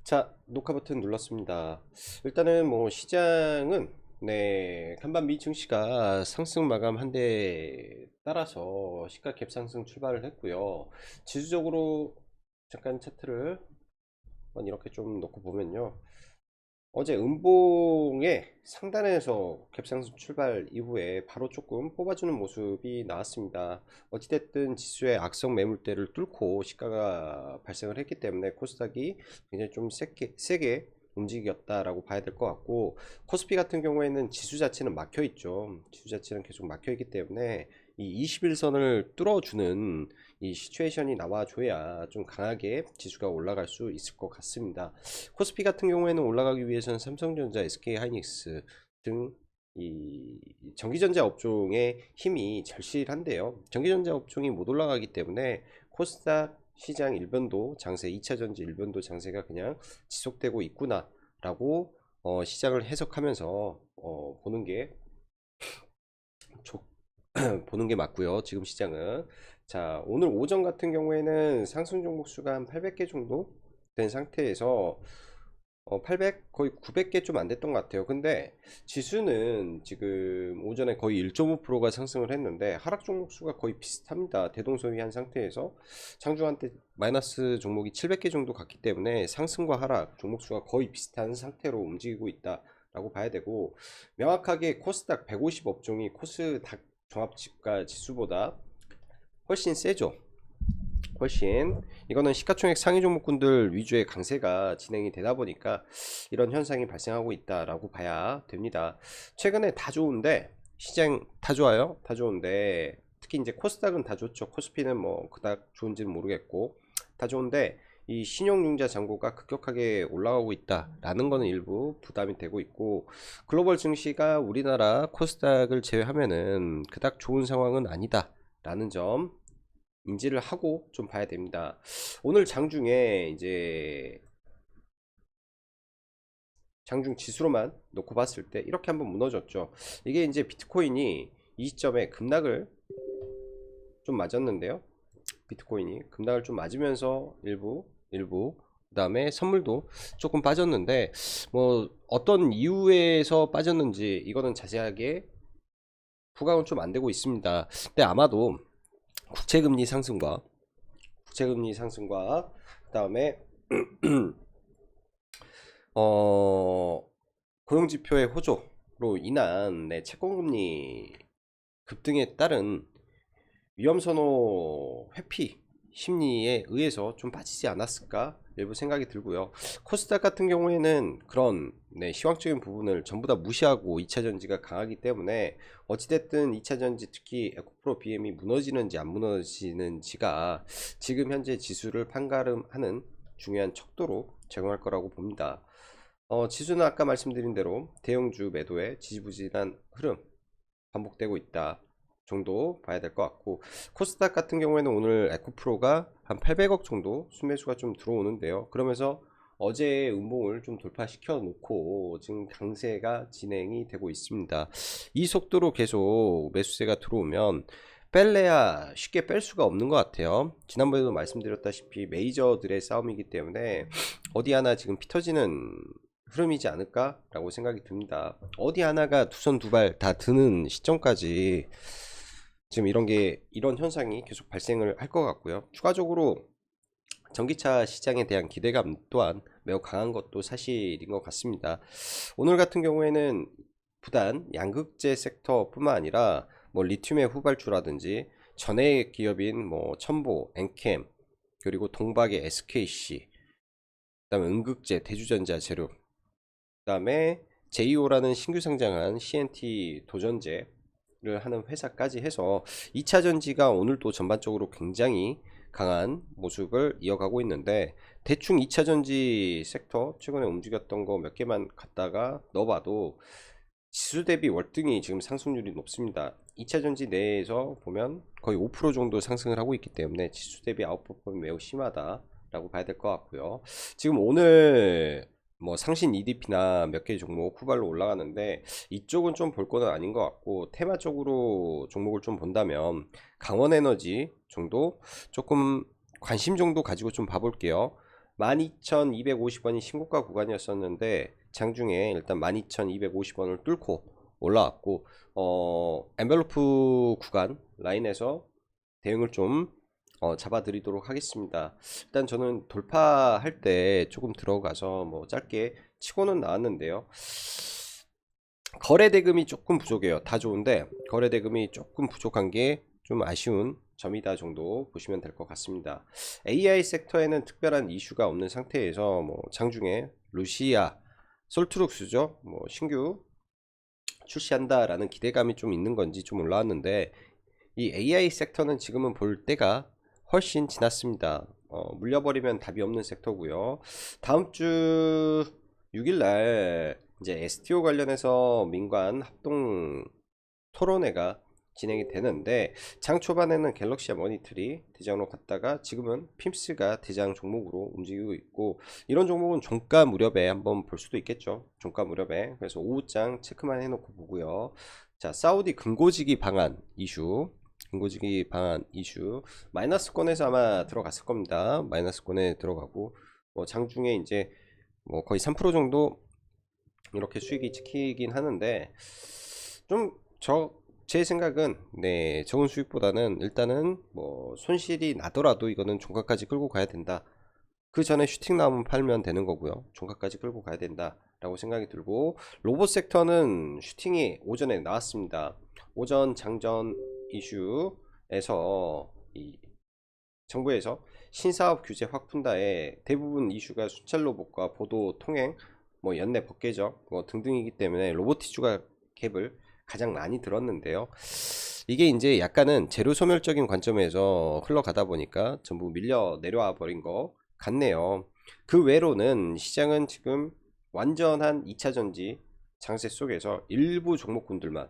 자, 녹화 버튼 눌렀습니다. 일단은 뭐 시장은 간밤 미 증시가 상승 마감한 데 따라서 시가 갭상승 출발을 했고요. 지수적으로 잠깐 차트를 한번 이렇게 좀 놓고 보면요. 어제 음봉의 상단에서 갭상승 출발 이후에 바로 조금 뽑아주는 모습이 나왔습니다. 어찌됐든 지수의 악성 매물대를 뚫고 시가가 발생을 했기 때문에 코스닥이 굉장히 좀 세게 움직였다라고 봐야 될 것 같고, 코스피 같은 경우에는 지수 자체는 막혀 있죠. 지수 자체는 계속 막혀 있기 때문에 이 21선을 뚫어주는 이 시츄에이션이 나와줘야 좀 강하게 지수가 올라갈 수 있을 것 같습니다. 코스피 같은 경우에는 올라가기 위해서는 삼성전자, SK하이닉스 등 이 전기전자 업종의 힘이 절실한데요. 전기전자 업종이 못 올라가기 때문에 코스닥 시장 일변도 장세, 2차전지 일변도 장세가 그냥 지속되고 있구나 라고 시장을 해석하면서 보는 게 보는 게 맞고요. 지금 시장은, 자, 오늘 오전 같은 경우에는 상승 종목 수가 한 800개 정도 된 상태에서 800 거의 900개 좀 안 됐던 것 같아요. 근데 지수는 지금 오전에 거의 1.5%가 상승을 했는데 하락 종목 수가 거의 비슷합니다. 대동소이한 상태에서 장중한때 마이너스 종목이 700개 정도 갔기 때문에 상승과 하락 종목 수가 거의 비슷한 상태로 움직이고 있다 라고 봐야 되고, 명확하게 코스닥 150 업종이 코스닥 종합지가 지수보다 훨씬 세죠. 훨씬. 이거는 시가총액 상위 종목군들 위주의 강세가 진행이 되다 보니까 이런 현상이 발생하고 있다라고 봐야 됩니다. 최근에 다 좋은데, 시장 다 좋아요. 다 좋은데 특히 이제 코스닥은 다 좋죠. 코스피는 뭐 그닥 좋은지는 모르겠고 다 좋은데, 이 신용융자 잔고가 급격하게 올라가고 있다라는 거는 일부 부담이 되고 있고, 글로벌 증시가 우리나라 코스닥을 제외하면은 그닥 좋은 상황은 아니다라는 점 인지를 하고 좀 봐야 됩니다. 오늘 장중에 이제 장중 지수로만 놓고 봤을 때 이렇게 한번 무너졌죠. 이게 이제 비트코인이 이 시점에 급락을 좀 맞았는데요. 비트코인이 급락을 좀 맞으면서 일부 그 다음에 선물도 조금 빠졌는데, 뭐 어떤 이유에서 빠졌는지 이거는 자세하게 부각은 좀 안 되고 있습니다. 근데 아마도 국채금리 상승과 그 다음에 고용지표의 호조로 인한 채권금리 급등에 따른 위험선호 회피 심리에 의해서 좀 빠지지 않았을까 일부 생각이 들고요. 코스닥 같은 경우에는 그런 시황적인 부분을 전부 다 무시하고 2차전지가 강하기 때문에 어찌됐든 2차전지 특히 에코프로 BM이 무너지는지 안 무너지는지가 지금 현재 지수를 판가름하는 중요한 척도로 작용할 거라고 봅니다. 지수는 아까 말씀드린 대로 대형주 매도의 지지부진한 흐름 반복되고 있다 정도 봐야 될 것 같고, 코스닥 같은 경우에는 오늘 에코프로가 한 800억 정도 순매수가 좀 들어오는데요. 그러면서 어제의 음봉을 좀 돌파시켜 놓고 지금 강세가 진행이 되고 있습니다. 이 속도로 계속 매수세가 들어오면 뺄래야 쉽게 뺄 수가 없는 것 같아요. 지난번에도 말씀드렸다시피 메이저들의 싸움이기 때문에 어디 하나 지금 피 터지는 흐름이지 않을까 라고 생각이 듭니다. 어디 하나가 두 손 두 발 다 드는 시점까지 지금 이런 현상이 계속 발생을 할 것 같고요. 추가적으로 전기차 시장에 대한 기대감 또한 매우 강한 것도 사실인 것 같습니다. 오늘 같은 경우에는 부단 양극재 섹터뿐만 아니라 뭐 리튬의 후발주라든지 전해액 기업인 뭐 첨보, 엔캠, 그리고 동박의 SKC, 그다음에 음극재, 대주전자 재료, 그다음에 제이오라는 신규 상장한 CNT 도전제를 하는 회사까지 해서 2차 전지가 오늘 또 전반적으로 굉장히 강한 모습을 이어가고 있는데, 대충 2차 전지 섹터 최근에 움직였던 거 몇 개만 갖다가 넣어봐도 지수 대비 월등히 지금 상승률이 높습니다. 2차 전지 내에서 보면 거의 5% 정도 상승을 하고 있기 때문에 지수 대비 아웃퍼폼이 매우 심하다라고 봐야 될 것 같고요. 지금 오늘 뭐 상신 EDP나 몇 개 종목 후발로 올라가는데 이쪽은 좀 볼 거는 아닌 것 같고, 테마적으로 종목을 좀 본다면 강원에너지 정도 조금 관심 정도 가지고 좀 봐볼게요. 12,250원이 신고가 구간이었었는데 장중에 일단 12,250원을 뚫고 올라왔고 엔벨로프 구간 라인에서 대응을 좀 잡아드리도록 하겠습니다. 일단 저는 돌파할 때 조금 들어가서 뭐 짧게 치고는 나왔는데요. 거래 대금이 조금 부족해요. 다 좋은데 거래 대금이 조금 부족한 게 좀 아쉬운 점이다 정도 보시면 될 것 같습니다. AI 섹터에는 특별한 이슈가 없는 상태에서 뭐 장중에 루시아 솔트룩스죠, 뭐 신규 출시한다라는 기대감이 좀 있는 건지 좀 올라왔는데, 이 AI 섹터는 지금은 볼 때가 훨씬 지났습니다. 물려버리면 답이 없는 섹터고요. 다음 주 6일날 이제 STO 관련해서 민관 합동 토론회가 진행이 되는데, 장 초반에는 갤럭시와 머니터리 대장으로 갔다가 지금은 핌스가 대장 종목으로 움직이고 있고, 이런 종목은 종가 무렵에 한번 볼 수도 있겠죠. 종가 무렵에. 그래서 오후장 체크만 해놓고 보고요. 자, 사우디 금고지기 방안 이슈, 금고지기 방안 이슈 마이너스권에서 아마 들어갔을 겁니다. 마이너스권에 들어가고 장중에 이제 뭐 거의 3% 정도 이렇게 수익이 찍히긴 하는데, 좀 제 생각은 적은 수익보다는 일단은 뭐 손실이 나더라도 이거는 종가까지 끌고 가야 된다. 그 전에 슈팅 나오면 팔면 되는 거고요. 종가까지 끌고 가야 된다 라고 생각이 들고, 로봇 섹터는 슈팅이 오전에 나왔습니다. 오전 장전 이슈에서 이 정부에서 신사업 규제 확 푼다에 대부분 이슈가 순찰 로봇과 보도 통행, 뭐 연내 법계적 뭐 등등이기 때문에 로보티주가 갭을 가장 많이 들었는데요. 이게 이제 약간은 재료 소멸적인 관점에서 흘러가다 보니까 전부 밀려 내려와 버린 것 같네요. 그 외로는 시장은 지금 완전한 2차전지 장세 속에서 일부 종목군들만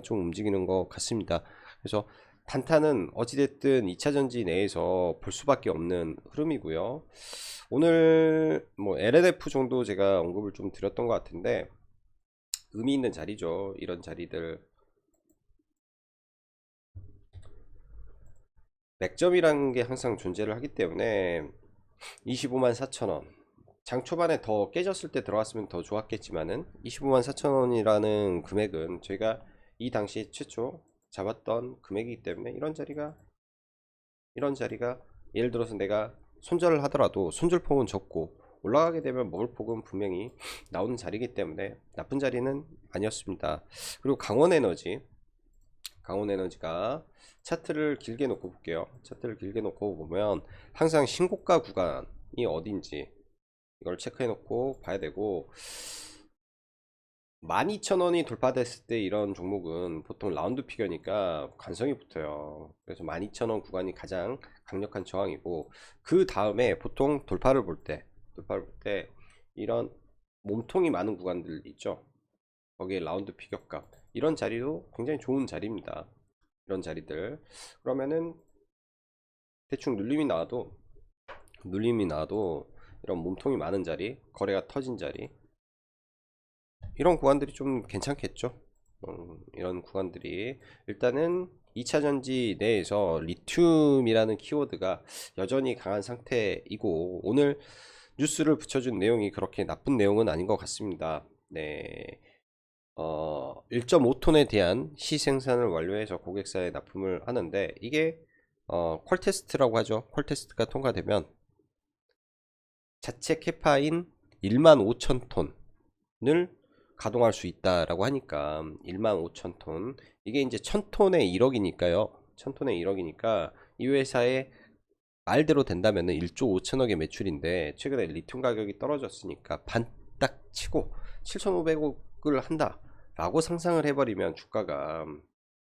좀 움직이는 것 같습니다. 그래서 단타는 어찌됐든 2차전지 내에서 볼 수밖에 없는 흐름이고요. 오늘 뭐 LNF 정도 제가 언급을 좀 드렸던 것 같은데, 의미 있는 자리죠. 이런 자리들. 맥점이라는 게 항상 존재를 하기 때문에 25만 4천원, 장 초반에 더 깨졌을 때 들어갔으면 더 좋았겠지만은 25만 4천원이라는 금액은 저희가 이 당시 최초 잡았던 금액이기 때문에, 이런 자리가 예를 들어서 내가 손절을 하더라도 손절폭은 적고 올라가게 되면 먹을 폭은 분명히 나오는 자리이기 때문에 나쁜 자리는 아니었습니다. 그리고 강원에너지가 차트를 길게 놓고 볼게요. 차트를 길게 놓고 보면 항상 신고가 구간이 어딘지 이걸 체크해 놓고 봐야 되고, 12,000원이 돌파됐을 때 이런 종목은 보통 라운드 피겨니까 관성이 붙어요. 그래서 12,000원 구간이 가장 강력한 저항이고, 그 다음에 보통 돌파를 볼 때 이런 몸통이 많은 구간들 있죠. 거기에 라운드 피겨값, 이런 자리도 굉장히 좋은 자리입니다. 이런 자리들 그러면은 대충 눌림이 나와도 이런 몸통이 많은 자리, 거래가 터진 자리, 이런 구간들이 좀 괜찮겠죠. 이런 구간들이 일단은 2차전지 내에서 리튬이라는 키워드가 여전히 강한 상태이고, 오늘 뉴스를 붙여준 내용이 그렇게 나쁜 내용은 아닌 것 같습니다. 1.5톤에 대한 시생산을 완료해서 고객사에 납품을 하는데, 이게 퀄테스트라고 하죠. 퀄테스트가 통과되면 자체 캐파인 15,000톤을 가동할 수 있다라고 하니까 15,000톤, 이게 이제 1000톤에 1억이니까요. 1000톤에 1억이니까 이 회사의 말대로 된다면은 1조 5천억의 매출인데, 최근에 리튬 가격이 떨어졌으니까 반 딱 치고 7,500억을 한다 라고 상상을 해버리면 주가가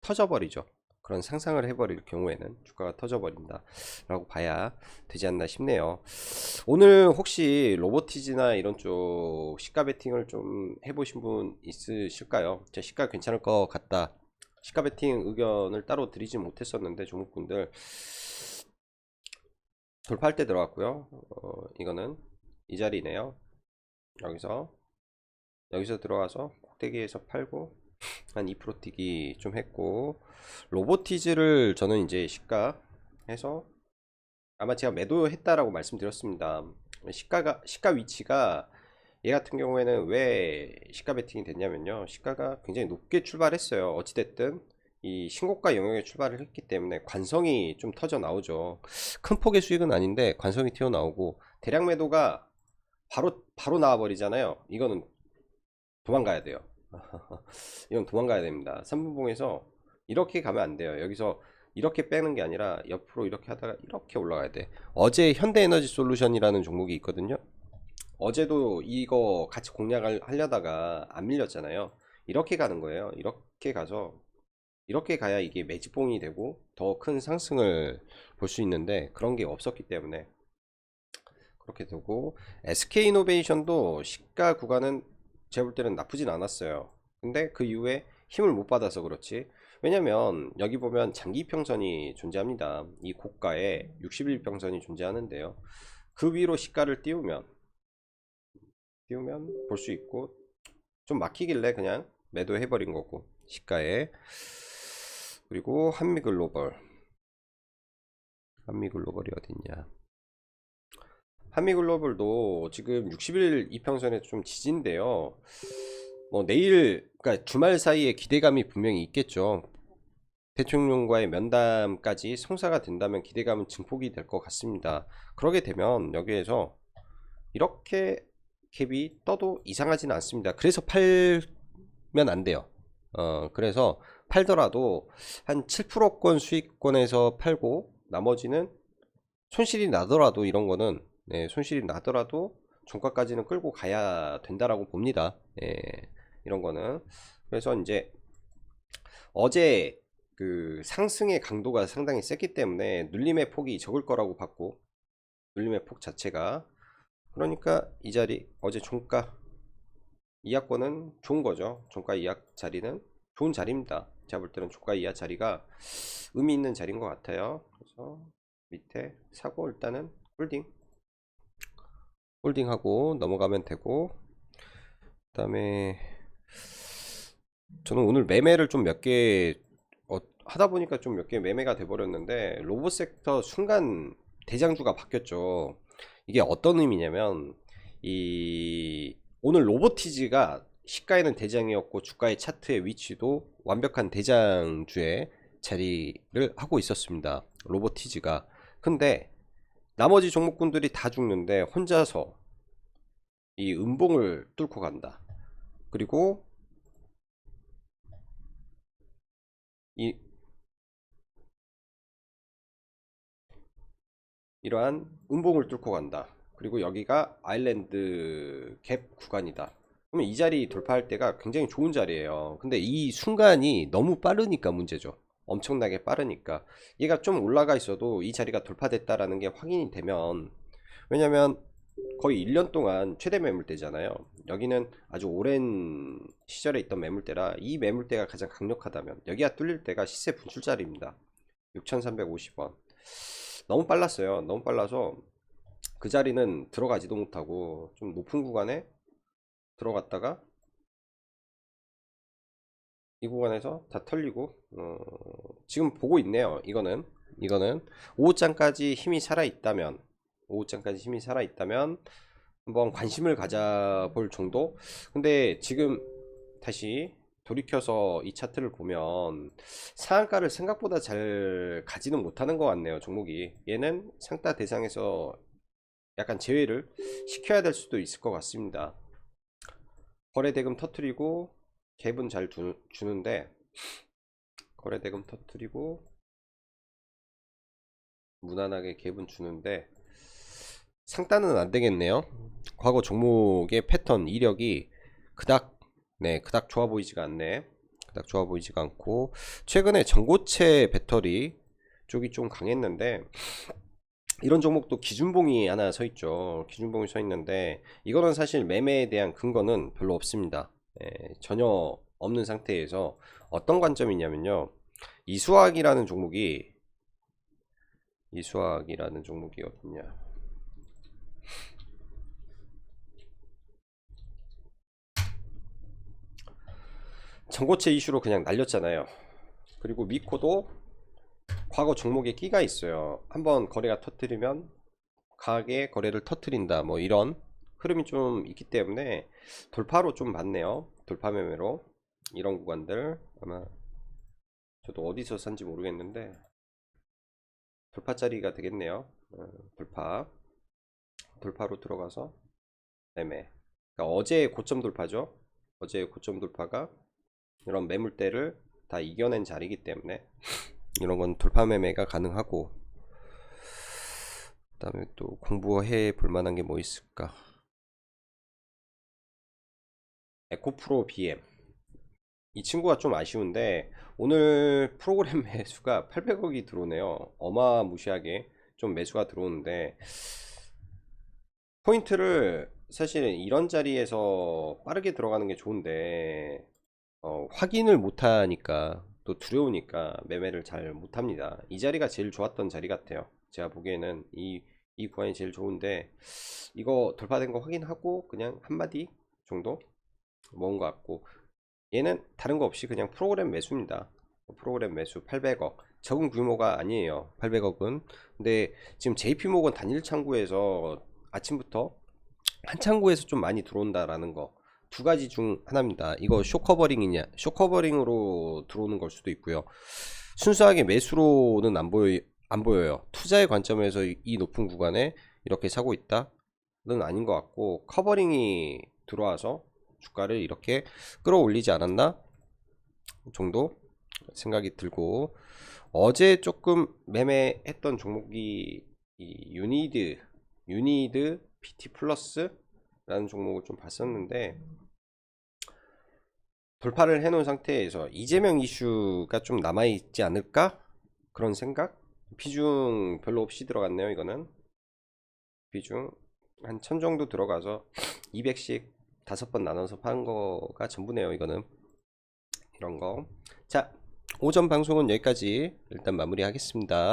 터져버리죠. 그런 상상을 해버릴 경우에는 주가가 터져버린다 라고 봐야 되지 않나 싶네요. 오늘 혹시 로보티즈나 이런 쪽 시가 베팅을 좀 해보신 분 있으실까요? 제 시가 괜찮을 것 같다, 시가 베팅 의견을 따로 드리지 못했었는데 종목분들 돌파할 때 들어갔고요. 이거는 이 자리네요. 여기서 들어가서 꼭대기에서 팔고 한 2% 뛰기 좀 했고, 로보티즈를 저는 이제 시가 해서 아마 제가 매도했다라고 말씀드렸습니다. 시가 위치가 얘 같은 경우에는 왜 시가 베팅이 됐냐면요, 시가가 굉장히 높게 출발했어요. 어찌됐든 이 신고가 영역에 출발을 했기 때문에 관성이 좀 터져 나오죠. 큰 폭의 수익은 아닌데 관성이 튀어나오고, 대량 매도가 바로 나와 버리잖아요. 이거는 도망가야 돼요. 이건 도망가야 됩니다. 3분봉에서 이렇게 가면 안 돼요. 여기서 이렇게 빼는 게 아니라 옆으로 이렇게 하다가 이렇게 올라가야 돼. 어제 현대에너지 솔루션이라는 종목이 있거든요. 어제도 이거 같이 공략을 하려다가 안 밀렸잖아요. 이렇게 가는 거예요. 이렇게 가서 이렇게 가야 이게 매집봉이 되고 더 큰 상승을 볼 수 있는데, 그런 게 없었기 때문에 그렇게 되고, SK이노베이션도 시가 구간은 제가 볼 때는 나쁘진 않았어요. 근데 그 이후에 힘을 못 받아서 그렇지. 왜냐면 여기 보면 장기평선이 존재합니다. 이 고가에 60일평선이 존재하는데요, 그 위로 시가를 띄우면 볼 수 있고, 좀 막히길래 그냥 매도해 버린 거고, 시가에. 그리고 한미글로벌이 어딨냐. 한미글로벌도 지금 60일 이평선에 좀 지진데요. 뭐 내일, 그러니까 주말 사이에 기대감이 분명히 있겠죠. 대통령과의 면담까지 성사가 된다면 기대감은 증폭이 될 것 같습니다. 그러게 되면 여기에서 이렇게 캡이 떠도 이상하지는 않습니다. 그래서 팔면 안 돼요. 그래서 팔더라도 한 7%권 수익권에서 팔고, 나머지는 손실이 나더라도, 이런 거는 손실이 나더라도 종가까지는 끌고 가야 된다라고 봅니다. 이런 거는. 그래서 이제 어제 그 상승의 강도가 상당히 셌기 때문에 눌림의 폭이 적을 거라고 봤고, 눌림의 폭 자체가, 그러니까 이 자리 어제 종가 이하권은 좋은 거죠. 종가 이하 자리는 좋은 자리입니다. 제가 볼 때는 종가 이하 자리가 의미 있는 자리인 것 같아요. 그래서 밑에 사고 일단은 홀딩하고 넘어가면 되고, 그 다음에 저는 오늘 매매를 좀 몇 개 하다 보니까 좀 몇 개 매매가 돼 버렸는데, 로봇 섹터 순간 대장주가 바뀌었죠. 이게 어떤 의미냐면, 이 오늘 로보티즈가 시가에는 대장이었고 주가의 차트의 위치도 완벽한 대장주의 자리를 하고 있었습니다, 로보티즈가. 근데 나머지 종목군들이 다 죽는데 혼자서 이 음봉을 뚫고 간다. 그리고 이 이러한 음봉을 뚫고 간다. 그리고 여기가 아일랜드 갭 구간이다. 그러면 이 자리 돌파할 때가 굉장히 좋은 자리예요. 근데 이 순간이 너무 빠르니까 문제죠. 엄청나게 빠르니까. 얘가 좀 올라가 있어도 이 자리가 돌파됐다라는 게 확인이 되면, 왜냐면 거의 1년 동안 최대 매물대잖아요. 여기는 아주 오랜 시절에 있던 매물대라, 이 매물대가 가장 강력하다면 여기가 뚫릴 때가 시세 분출 자리입니다. 6,350원. 너무 빨랐어요. 너무 빨라서 그 자리는 들어가지도 못하고 좀 높은 구간에 들어갔다가 이 구간에서 다 털리고, 지금 보고 있네요. 이거는 오후장까지 힘이 살아 있다면 한번 관심을 가져볼 정도. 근데 지금 다시 돌이켜서 이 차트를 보면 상한가를 생각보다 잘 가지는 못하는 것 같네요, 종목이. 얘는 상따 대상에서 약간 제외를 시켜야 될 수도 있을 것 같습니다. 거래대금 터트리고 갭은 잘 주는데, 거래대금 터트리고 무난하게 갭은 주는데 상단은 안 되겠네요. 과거 종목의 패턴 이력이 그닥 좋아 보이지가 않네. 그닥 좋아 보이지가 않고, 최근에 전고체 배터리 쪽이 좀 강했는데, 이런 종목도 기준봉이 하나 서 있죠. 기준봉이 서 있는데 이거는 사실 매매에 대한 근거는 별로 없습니다. 전혀 없는 상태에서 어떤 관점이냐면요, 이수학이라는 종목이 어딨냐. 전고체 이슈로 그냥 날렸잖아요. 그리고 미코도 과거 종목에 끼가 있어요. 한번 거래가 터뜨리면 강하게 거래를 터뜨린다, 뭐 이런 흐름이 좀 있기 때문에 돌파로 좀 봤네요. 돌파 매매로 이런 구간들 아마 저도 어디서 산지 모르겠는데 돌파짜리가 되겠네요. 돌파로 들어가서 매매. 그러니까 어제의 고점 돌파죠. 어제의 고점 돌파가 이런 매물대를 다 이겨낸 자리이기 때문에 이런 건 돌파 매매가 가능하고, 그 다음에 또 공부해 볼 만한 게 뭐 있을까. 에코프로 BM 이 친구가 좀 아쉬운데 오늘 프로그램 매수가 800억이 들어오네요. 어마무시하게 좀 매수가 들어오는데, 포인트를 사실은 이런 자리에서 빠르게 들어가는 게 좋은데 확인을 못하니까, 또 두려우니까 매매를 잘 못합니다. 이 자리가 제일 좋았던 자리 같아요. 제가 보기에는 이 구간이 제일 좋은데, 이거 돌파된 거 확인하고 그냥 한마디 정도 먹은 것 같고, 얘는 다른 거 없이 그냥 프로그램 매수입니다. 프로그램 매수 800억 적은 규모가 아니에요. 800억은. 근데 지금 JP모건 단일 창구에서 아침부터 한 창구에서 좀 많이 들어온다라는 거, 두 가지 중 하나입니다. 이거 쇼커버링이냐, 쇼커버링으로 들어오는 걸 수도 있고요. 순수하게 매수로는 안 보여요. 투자의 관점에서 이 높은 구간에 이렇게 사고 있다는 아닌 것 같고, 커버링이 들어와서 주가를 이렇게 끌어올리지 않았나 정도 생각이 들고, 어제 조금 매매했던 종목이 이 유니드 PT 플러스 라는 종목을 좀 봤었는데, 돌파를 해놓은 상태에서 이재명 이슈가 좀 남아있지 않을까, 그런 생각. 비중 별로 없이 들어갔네요. 이거는 비중 한 1000 정도 들어가서 200씩 5번 나눠서 파는 거가 전부네요. 이거는 이런 거. 자, 오전 방송은 여기까지 일단 마무리 하겠습니다.